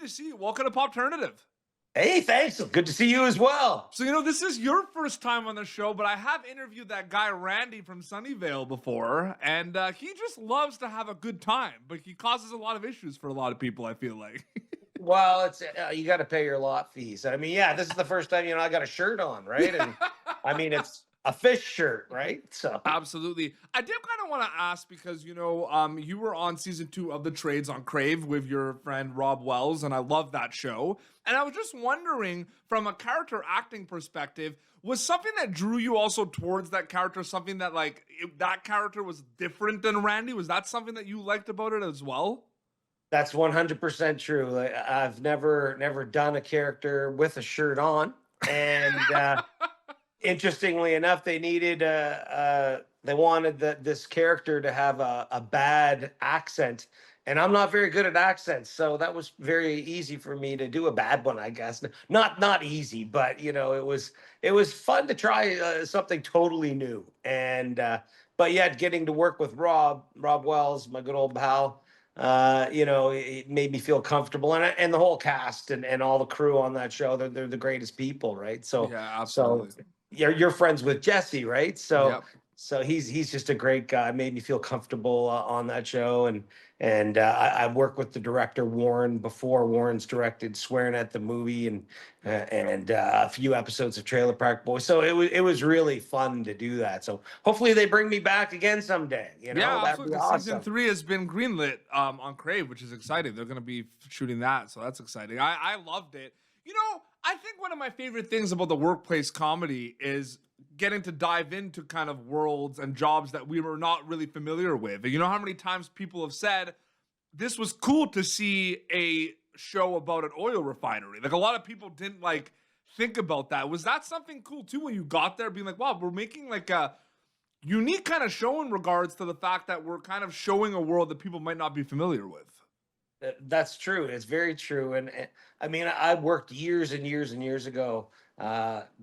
to see you. Welcome to Popternative. Hey, thanks. Good to see you as well. So, this is your first time on the show, but I have interviewed that guy Randy from Sunnyvale before, and he just loves to have a good time, but he causes a lot of issues for a lot of people, I feel like. Well, it's you got to pay your lot fees. I mean, yeah, this is the first time I got a shirt on, right? Yeah. And I mean, it's a fish shirt, right? So Absolutely. I did kind of want to ask because you were on season 2 of The Trades on Crave with your friend Rob Wells, and I love that show. And I was just wondering, from a character acting perspective, was something that drew you also towards that character something that that character was different than Randy? Was that something that you liked about it as well? that's 100% true. Like, I've never done a character with a shirt on, and interestingly enough, they wanted this character to have a bad accent, and I'm not very good at accents, so that was very easy for me to do a bad one, I guess. Not easy, but it was fun to try something totally new, and but yet getting to work with Rob Wells, my good old pal. It made me feel comfortable, and the whole cast and all the crew on that show, they're the greatest people, right? Yeah, So absolutely. you're friends with Jesse, right? So Yep. so he's just a great guy. Made me feel comfortable on that show, and I worked with the director Warren before. Warren's directed Swearing at the Movie and a few episodes of Trailer Park Boys. So it was really fun to do that. So hopefully they bring me back again someday. Yeah, That'd be absolutely. Because season awesome. 3 has been greenlit on Crave, which is exciting. They're going to be shooting that, so that's exciting. I loved it. I think one of my favorite things about the workplace comedy is getting to dive into kind of worlds and jobs that we were not really familiar with. And you know how many times people have said, this was cool to see a show about an oil refinery. Like a lot of people didn't think about that. Was that something cool too when you got there, being like, wow, we're making like a unique kind of show in regards to the fact that we're kind of showing a world that people might not be familiar with? That's true. It's very true. And I mean, I worked years and years and years ago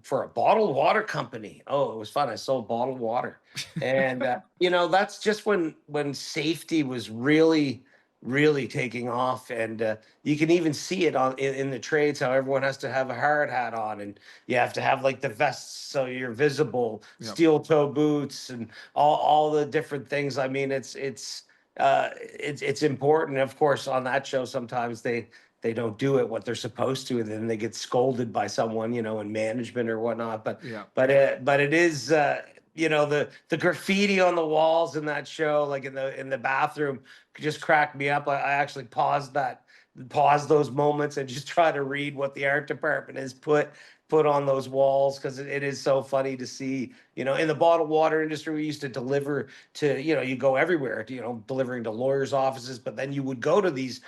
for a bottled water company. Oh, it was fun. I sold bottled water, and that's just when safety was really taking off, and you can even see it in the trades how everyone has to have a hard hat on, and you have to have like the vests so you're visible, Yep. steel toe boots, and all the different things. I mean, it's important. Of course, on that show, sometimes they don't do it what they're supposed to, and then they get scolded by someone, in management or whatnot. But Yeah. but it is the graffiti on the walls in that show, like in the bathroom, just cracked me up. I actually paused those moments and just try to read what the art department has put on those walls, because it is so funny to see. In the bottled water industry, we used to deliver to, you go everywhere, delivering to lawyers' offices, but then you would go to these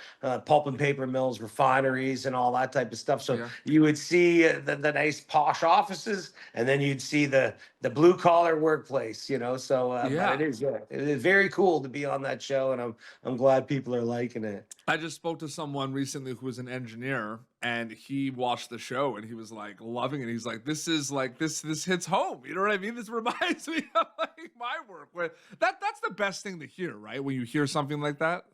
pulp and paper mills, refineries, and all that type of stuff. So Yeah. you would see the nice posh offices, and then you'd see the blue collar workplace. But Yeah. it is very cool to be on that show, and I'm glad people are liking it. I just spoke to someone recently who was an engineer, and he watched the show and he was like loving it. He's like, this is like this hits home. You know what I mean? This reminds me of like my work. Where that's the best thing to hear, right? When you hear something like that.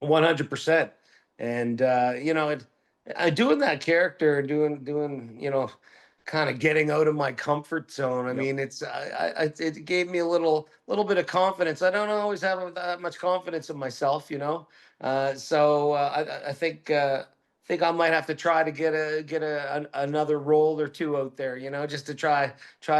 100%. And I doing that character, doing kind of getting out of my comfort zone. I Yep. mean, it gave me a little bit of confidence. I don't always have that much confidence in myself, I think I might have to try to another role or two out there, just to try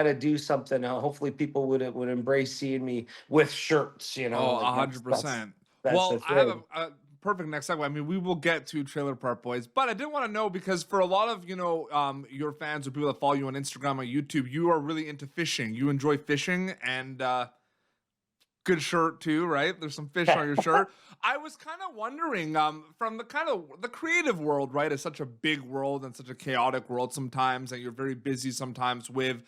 to do something. Hopefully people would embrace seeing me with shirts, Oh, like a hundred percent. that's the Well, I have thing. a perfect next segue. I mean, we will get to Trailer Park Boys, but I did want to know because for a lot of your fans or people that follow you on Instagram or YouTube, you are really into fishing. You enjoy fishing, and good shirt too, right? There's some fish on your shirt. I was kind of wondering, from the kind of the creative world, right? It's such a big world and such a chaotic world sometimes, and you're very busy sometimes with,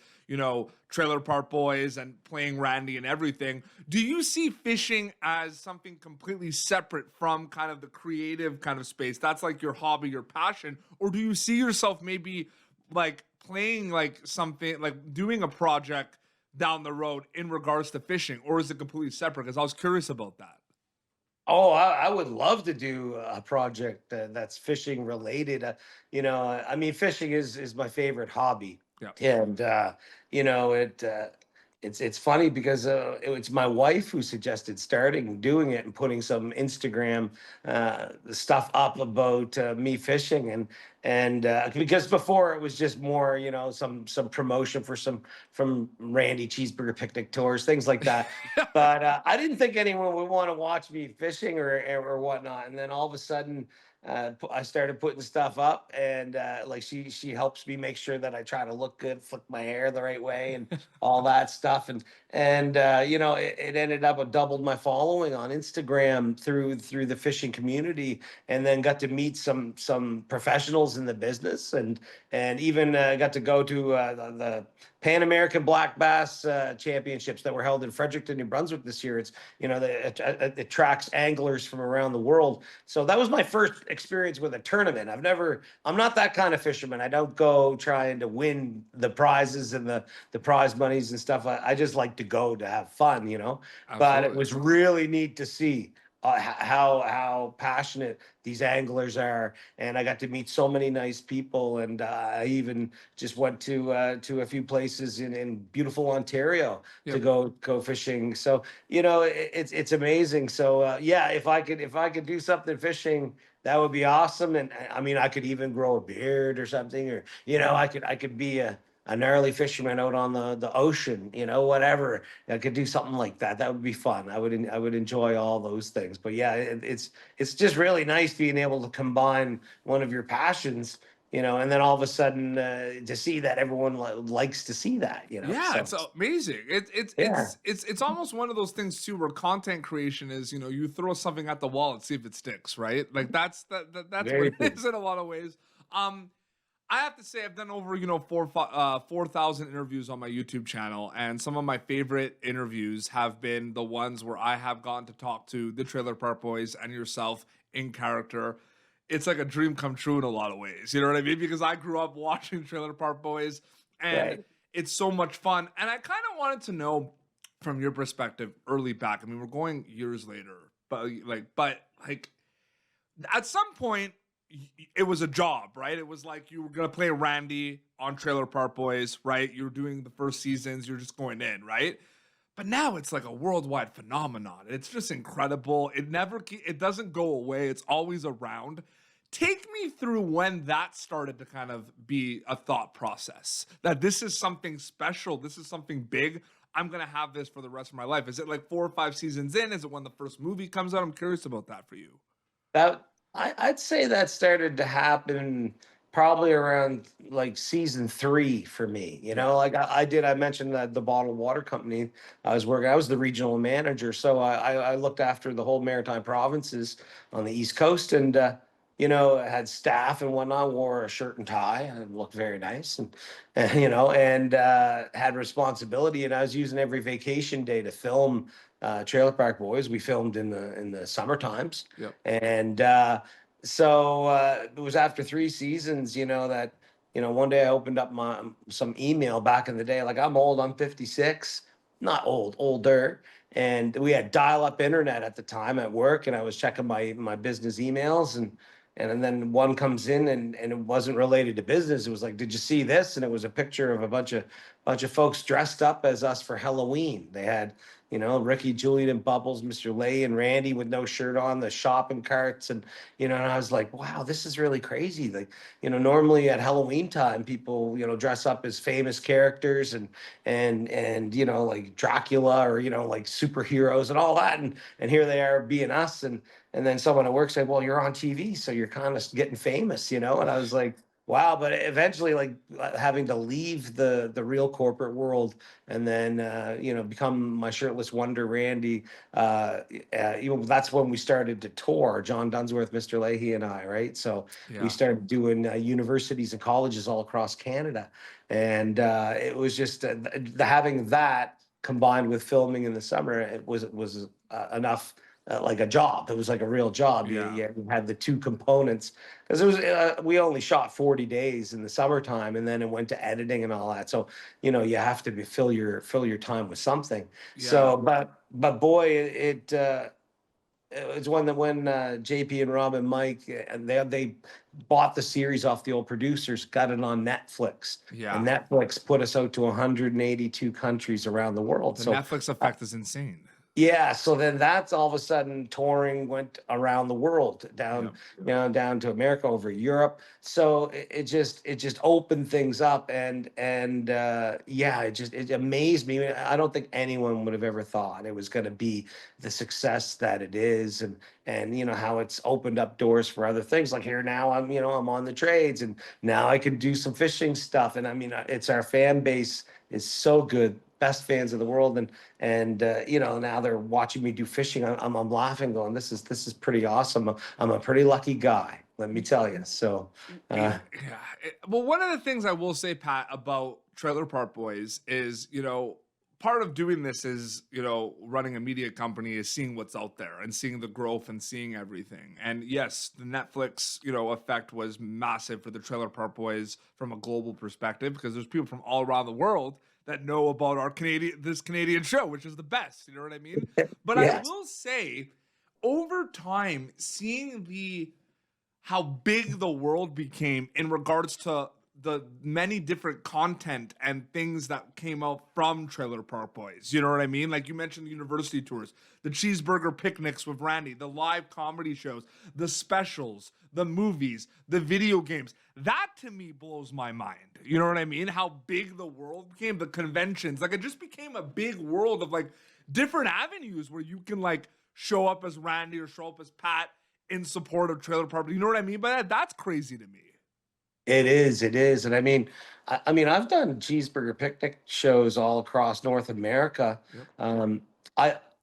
Trailer Park Boys and playing Randy and everything. Do you see fishing as something completely separate from kind of the creative kind of space? That's like your hobby, your passion, or do you see yourself maybe like playing like something, like doing a project down the road in regards to fishing, or is it completely separate? Because I was curious about that. Oh, I would love to do a project that's fishing related. I mean, fishing is my favorite hobby, Yeah. and you know, it's funny because it's my wife who suggested starting doing it and putting some Instagram stuff up about me fishing, and because before it was just more, some promotion for some from Randy Cheeseburger Picnic Tours, things like that. But I didn't think anyone would want to watch me fishing or whatnot. And then all of a sudden, I started putting stuff up, and like she helps me make sure that I try to look good, flick my hair the right way, and all that stuff. And it ended up doubled my following on Instagram through the fishing community, and then got to meet some professionals in the business, and even got to go to the Pan American Black Bass Championships that were held in Fredericton, New Brunswick this year. It attracts anglers from around the world. So that was my first experience with a tournament. I'm not that kind of fisherman. I don't go trying to win the prizes and the prize monies and stuff. I just like to go to have fun. But it Absolutely. was really neat to see how passionate these anglers are, and I got to meet so many nice people, and I even just went to a few places in beautiful Ontario to Yep. go fishing. So it's amazing. So yeah, if I could do something fishing, that would be awesome. And I mean, I could even grow a beard or something, or I could be a gnarly fisherman out on the ocean, whatever. I could do something like that. That would be fun. I would enjoy all those things. But yeah, it's just really nice being able to combine one of your passions, and then all of a sudden to see that everyone likes to see that. Yeah, So it's amazing. yeah, It's almost one of those things too, where content creation is, you throw something at the wall and see if it sticks, right? Like that's what very it true. is in a lot of ways. Um, I have to say I've done over 4,000 interviews on my YouTube channel, and some of my favorite interviews have been the ones where I have gotten to talk to the Trailer Park Boys and yourself in character. It's like a dream come true in a lot of ways. You know what I mean? Because I grew up watching Trailer Park Boys, and Right. it's so much fun. And I kind of wanted to know from your perspective early back. I mean, we're going years later, but like at some point it was a job, right? It was like you were gonna play Randy on Trailer Park Boys, right? You were doing the first seasons, you're just going in, right? But now it's like a worldwide phenomenon. It's just incredible. It doesn't go away. It's always around. Take me through when that started to kind of be a thought process that this is something special, this is something big. I'm gonna have this for the rest of my life. Is it like 4 or 5 seasons in? Is it when the first movie comes out? I'm curious about that for you. I'd say that started to happen probably around like season three for me. Yeah. Like I mentioned that the bottled water company I was working. I was the regional manager, so I looked after the whole maritime provinces on the East Coast, and had staff and whatnot. Wore a shirt and tie and looked very nice, and had responsibility. And I was using every vacation day to film Trailer Park Boys. We filmed in the summer times, Yep. and so it was after 3 seasons, that one day I opened up some email back in the day. Like, I'm old, I'm 56, not old, older, and we had dial-up internet at the time at work, and I was checking my business emails, and then one comes in, and it wasn't related to business. It was like, did you see this? And it was a picture of a bunch of folks dressed up as us for Halloween. They had Ricky, Julian, and Bubbles, Mr. Lay, and Randy with no shirt on, the shopping carts, and I was like, wow, this is really crazy. Like, normally at Halloween time, people dress up as famous characters, and like Dracula, or like superheroes and all that, and here they are being us, and then someone at work said, well, you're on TV, so you're kind of getting famous. And I was like, wow. But eventually, like, having to leave the real corporate world, and then become my shirtless wonder Randy. That's when we started to tour. John Dunsworth, Mr. Leahy, and I, right? So we Yeah. started doing universities and colleges all across Canada, and it was just having that combined with filming in the summer. It was enough. Like a job. It was like a real job. You, Yeah. you had the two components, because we only shot 40 days in the summertime, and then it went to editing and all that. So you have to fill your time with something. Yeah. So but boy, it it's one that when JP and Rob and Mike and they bought the series off the old producers, got it on Netflix, Yeah. and Netflix put us out to 182 countries around the world. The So Netflix effect is insane. yeah, so then that's all of a sudden touring went around the world, down, Yep. down to America, over Europe. So it just opened things up, yeah, it amazed me. I don't think anyone would have ever thought it was going to be the success that it is, and how it's opened up doors for other things. Like here now, I'm on the trades, and now I can do some fishing stuff. And I mean, it's our fan base is so good, best fans in the world, and now they're watching me do fishing. I'm laughing, going, this is pretty awesome. I'm a pretty lucky guy, let me tell you. So Yeah. Well, one of the things I will say, Pat, about Trailer Park Boys is, part of doing this is, running a media company is seeing what's out there and seeing the growth and seeing everything. And yes, the Netflix, effect was massive for the Trailer Park Boys from a global perspective, because there's people from all around the world that know about this Canadian show, which is the best. You know what I mean? But I yes. will say, over time, seeing how big the world became in regards to the many different content and things that came out from Trailer Park Boys. You know what I mean? Like you mentioned the university tours, the cheeseburger picnics with Randy, the live comedy shows, the specials, the movies, the video games. That to me blows my mind. You know what I mean? How big the world became, the conventions. Like it just became a big world of like different avenues where you can like show up as Randy or show up as Pat in support of Trailer Park. You know what I mean by that? That's crazy to me. It is, and I mean, I've done cheeseburger picnic shows all across North America. Yep. Um,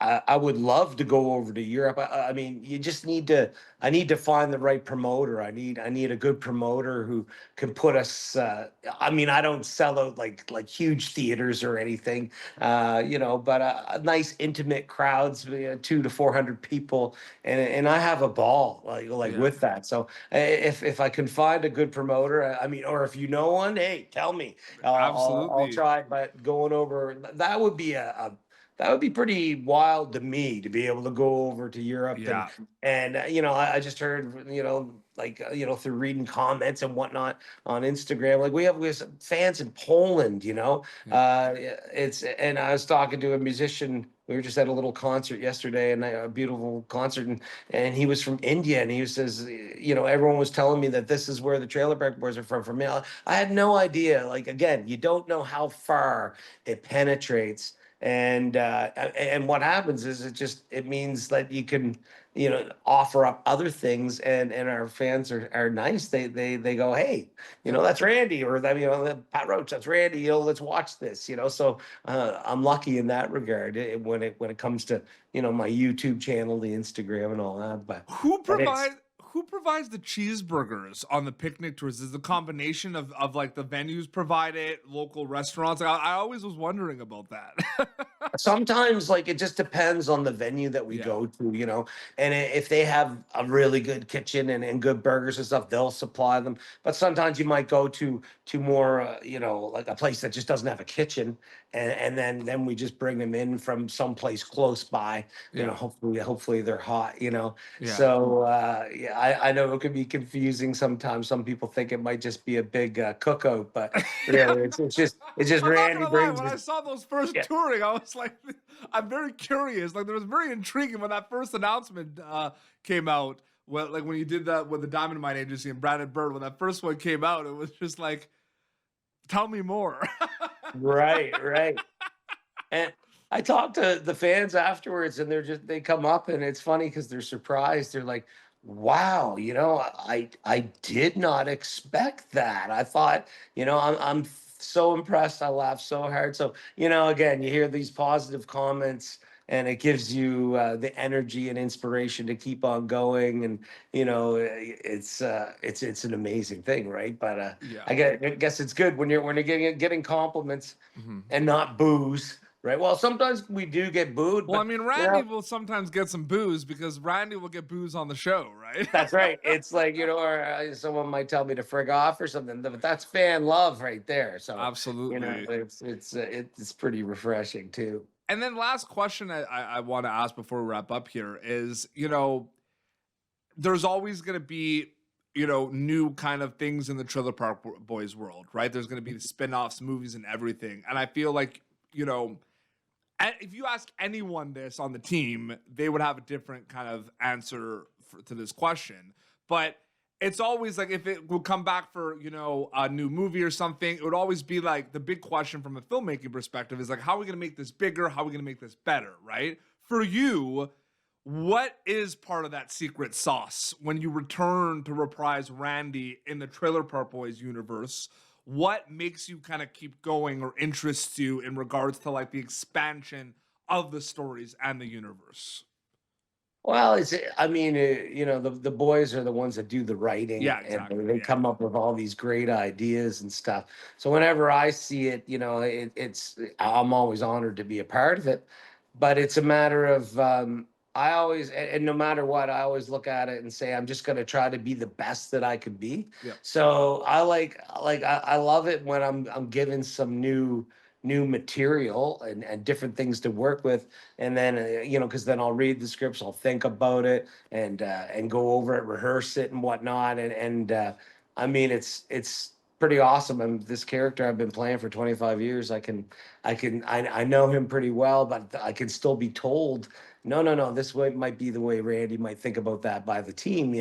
I would love to go over to Europe. I mean, you just need to. I need to find the right promoter. I need a good promoter who can put us. I mean, I don't sell out like huge theaters or anything, but a nice intimate crowds, 200 to 400 people, and I have a ball like Yeah. with that. So if I can find a good promoter, I mean, or if you know one, hey, tell me. I'll Absolutely. try. But going over, that would be that would be pretty wild to me, to be able to go over to Europe, Yeah. and I just heard, through reading comments and whatnot on Instagram, like we have some fans in Poland. Yeah. It's and I was talking to a musician. We were just at a little concert yesterday, and a beautiful concert, and he was from India, and he says, everyone was telling me that this is where the Trailer Park Boys are from. For me, I had no idea. Like again, you don't know how far it penetrates, and what happens is it means that you can offer up other things, and our fans are nice. They go, hey, Yep. that's Randy, or that Pat Roach, that's Randy, let's watch this. So I'm lucky in that regard, when it comes to my YouTube channel, the Instagram, and all that. Who But it's provides the cheeseburgers on the picnic tours? Is the combination of like the venues provide it, local restaurants? I always was wondering about that. sometimes, like, it just depends on the venue that we Yeah. go to, and if they have a really good kitchen and good burgers and stuff, they'll supply them. But sometimes you might go to more, like a place that just doesn't have a kitchen, and then we just bring them in from someplace close by. Yeah. Hopefully they're hot. Yeah. So yeah, I know it can be confusing sometimes. Some people think it might just be a big cookout, but really, it's just I'm not Randy gonna lie. brings When I his. saw those first Yeah. touring, I was like, I'm very curious. Like, there was very intriguing when that first announcement came out. Well, like when you did that with the Diamond Mine Agency and Brandon Bird, when that first one came out, it was just like, tell me more. Right. And I talked to the fans afterwards, and they come up, and it's funny because they're surprised. They're like, "Wow, I did not expect that. I thought, I'm so impressed. I laughed so hard." So again, you hear these positive comments, and it gives you the energy and inspiration to keep on going. And it's an amazing thing, right? But Yeah. I guess it's good when you're getting compliments Mhm. and not booze, right? Well, sometimes we do get booed, Well, I but mean, Randy will sometimes get some booze because Randy will get booze on the show, right? that's right. It's like, or someone might tell me to frig off or something, but that's fan love right there. So Absolutely. it's pretty refreshing too. And then last question I want to ask before we wrap up here is, there's always going to be, new kind of things in the Trailer Park Boys world, right? There's going to be the spin-offs, movies, and everything. And I feel like, if you ask anyone this on the team, they would have a different kind of answer to this question. But it's always like, if it would come back for, a new movie or something, it would always be like, the big question from a filmmaking perspective is like, how are we going to make this bigger? How are we going to make this better, right? For you, what is part of that secret sauce when you return to reprise Randy in the Trailer Park Boys universe? What makes you kind of keep going or interests you in regards to like the expansion of the stories and the universe? Well, I mean, the boys are the ones that do the writing, Yeah, and exactly. they Yeah, come up with all these great ideas and stuff. So whenever I see it, I'm always honored to be a part of it. But it's a matter of, I always, and no matter what, I always look at it and say, I'm just going to try to be the best that I could be. yeah, So I love it when I'm given some new material and different things to work with, and then because then I'll read the scripts, I'll think about it, and go over it, rehearse it and whatnot, and I mean, it's pretty awesome. And this character I've been playing for 25 years, I know him pretty well, but I can still be told, no, this way might be the way Randy might think about that by the team,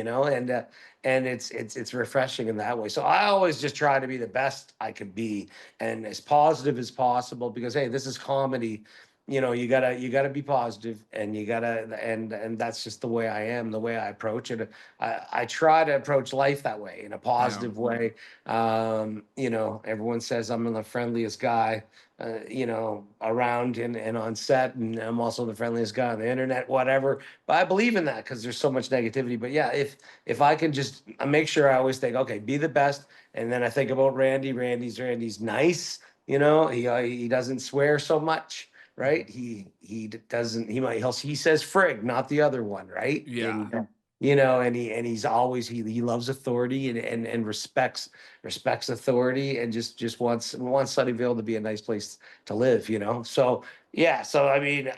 and it's refreshing in that way. So I always just try to be the best I can be, and as positive as possible, because hey, this is comedy. You gotta be positive, and and that's just the way I am, the way I approach it. I try to approach life that way, in a yeah, positive way. Everyone says I'm the friendliest guy around and on set, and I'm also the friendliest guy on the internet, whatever. But I believe in that because there's so much negativity. But yeah, if I can just make sure, I always think, okay, be the best, and then I think about Randy. Randy's nice. He doesn't swear so much, right? Doesn't, he says frig, not the other one, right? yeah. And he's always, he loves authority, and respects authority, and just wants Sunnyvale to be a nice place to live. So yeah, so I mean,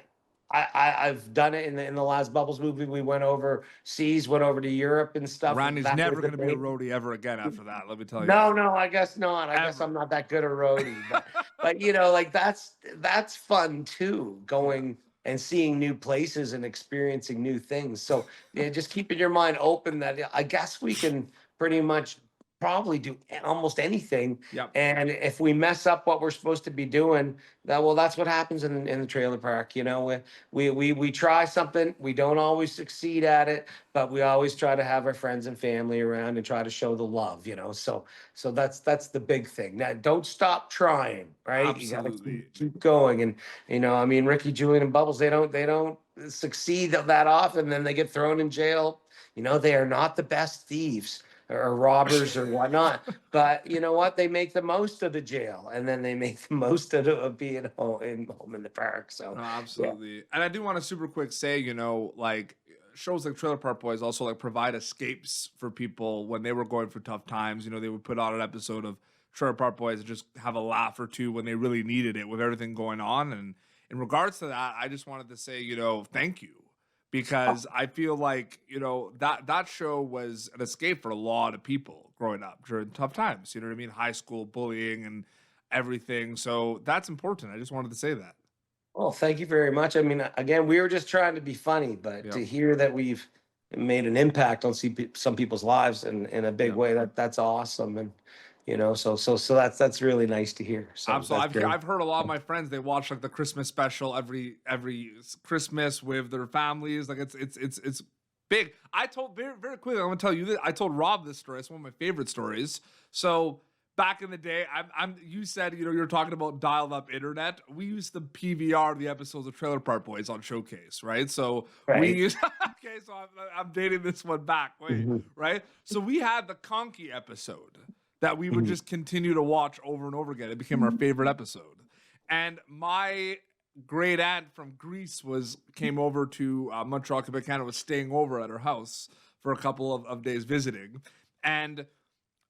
I've done it in the last Bubbles movie. We went overseas, went over to Europe and stuff. Randy's That was never the going to be a thing. roadie ever again after that. Let me tell you, No, I guess not. I guess ever. I'm not that good a roadie, but like that's fun too, Yeah, going and seeing new places and experiencing new things. So yeah, just keeping your mind open, that I guess we can pretty much probably do almost anything. yep, And if we mess up what we're supposed to be doing, that's what happens in the trailer park. We try something, we don't always succeed at it, but we always try to have our friends and family around and try to show the love. So that's the big thing. Now, don't stop trying, right? You got to absolutely. keep going. And I mean, Ricky, Julian, and Bubbles, they don't succeed that often. Then they get thrown in jail. They are not the best thieves or robbers or whatnot. But you know what? They make the most of the jail, and then they make the most of being home in the park. So No, yeah. absolutely. And I do want to super quick say, like shows like Trailer Park Boys also like provide escapes for people when they were going through tough times. They would put on an episode of Trailer Park Boys and just have a laugh or two when they really needed it with everything going on. And in regards to that, I just wanted to say, thank you. Because I feel like, that show was an escape for a lot of people growing up during tough times. You know what I mean? High school bullying and everything. So that's important. I just wanted to say that. Well, thank you very much. I mean, again, we were just trying to be funny, but Yep. to hear that we've made an impact on some people's lives in a big Yep. way, that's awesome. And so that's really nice to hear. So Absolutely. that's great. I've heard a lot of my friends, they watch like the Christmas special every Christmas with their families. Like it's big. I told very very quickly. I'm gonna tell you that I told Rob this story. It's one of my favorite stories. So back in the day, you said you were talking about dialed up internet. We used to PVR the episodes of Trailer Park Boys on Showcase, right? So we Right. used okay. So I'm dating this one back. Wait, Mhm. right? So we had the Conky episode that we would Mhm. just continue to watch over and over again. It became our favorite episode. And my great aunt from Greece came over to Montreal, Quebec, Canada, was staying over at her house for a couple of days visiting. And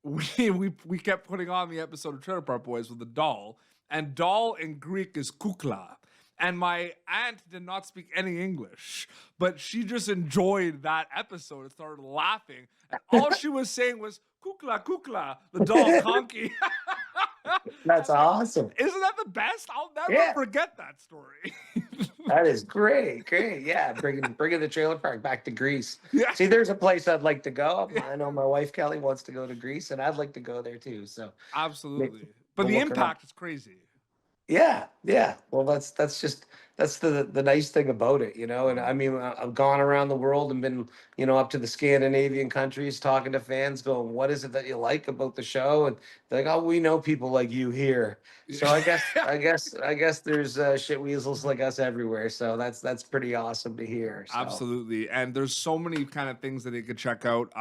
we kept putting on the episode of Trailer Park Boys with the doll. And doll in Greek is kukla. and my aunt did not speak any English, but she just enjoyed that episode and started laughing. And all she was saying was "kukla kukla," the dog Conky. That's awesome. Isn't that the best? I'll never Yeah. forget that story. That is great. Yeah, bringing the trailer park back to Greece. Yeah. See, there's a place I'd like to go. I know my wife Kelly wants to go to Greece, and I'd like to go there too. So Absolutely. But we'll the look it up. impact is crazy. Yeah. Well, that's the nice thing about it, you know. And I mean, I've gone around the world and been, you know, up to the Scandinavian countries, talking to fans, going, "What is it that you like about the show?" And they're like, "Oh, we know people like you here." So I guess there's shit weasels like us everywhere. So that's pretty awesome to hear. So. Absolutely. And there's so many kind of things that they could check out.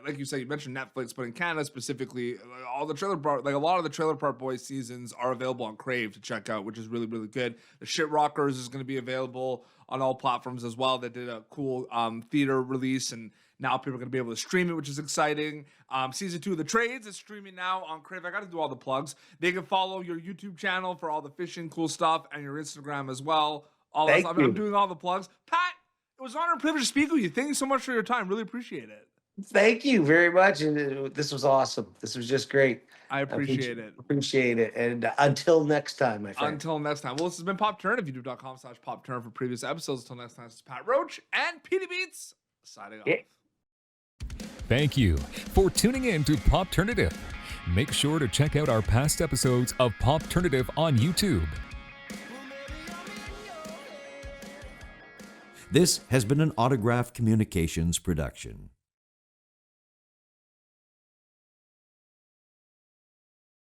Like you said, you mentioned Netflix, but in Canada specifically, all the a lot of the Trailer Park Boys seasons are available on Crave to check out, which is really, really good. The Shit Rockers is going to be available on all platforms as well. They did a cool theater release, and now people are going to be able to stream it, which is exciting. Season 2 of The Trades is streaming now on Crave. I got to do all the plugs. They can follow your YouTube channel for all the fishing cool stuff and your Instagram as well. Thank you. I'm doing all the plugs. Pat, it was an honor and privilege to speak with you. Thank you so much for your time. Really appreciate it. Thank you very much, and this was awesome. This was just great. I appreciate it. Appreciate it. And until next time, my friend. Until next time. Well, this has been Pop Turn at youtube.com/PopTurn for previous episodes. Until next time, this is Pat Roach and Petey Beats signing off. Yeah. Thank you for tuning in to Popturnative. Make sure to check out our past episodes of Popturnative on YouTube. This has been an Autograph Communications production.